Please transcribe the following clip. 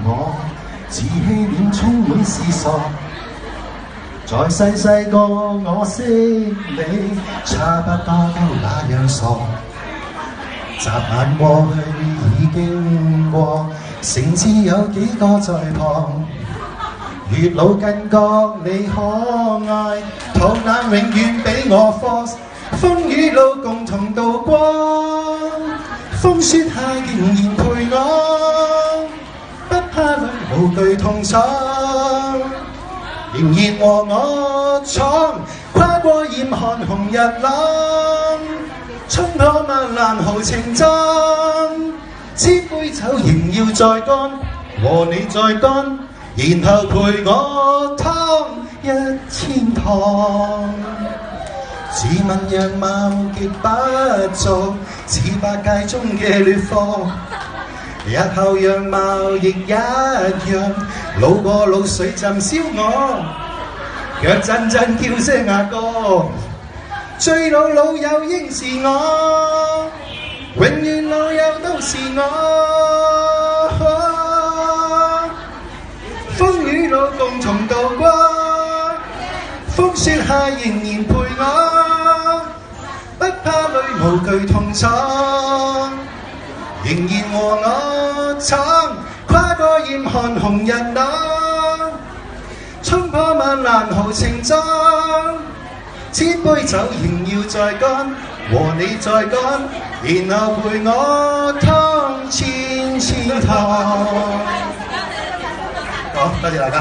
我，自欺戀充滿是傻。在細個我識你，差不多都那樣傻。眨眼過去已經過，誠摯有幾個在旁。越老更覺你可愛，肚腩永遠比我 force， 風雨路共同渡過，風雪下仍然陪我，不怕累無懼痛楚，仍然和我闖，跨過嚴寒紅日朗，衝破萬難豪情壯，千杯酒仍要再乾，和你再乾。然後陪我劏1000趟，自問樣貌極不俗，似百佳中嘅劣貨。日後樣貌亦一樣，老過老水浸燒我，腳震震叫聲阿哥，最老老友應是我，永遠老友都是我。風雨路共同渡過，風雪下仍然陪我，不怕累無懼痛楚，仍然和我闖，跨過嚴寒紅日朗，衝破萬難豪情壯，千杯酒仍要再乾，和你再乾，然後陪我劏1000趟。好，多謝大家。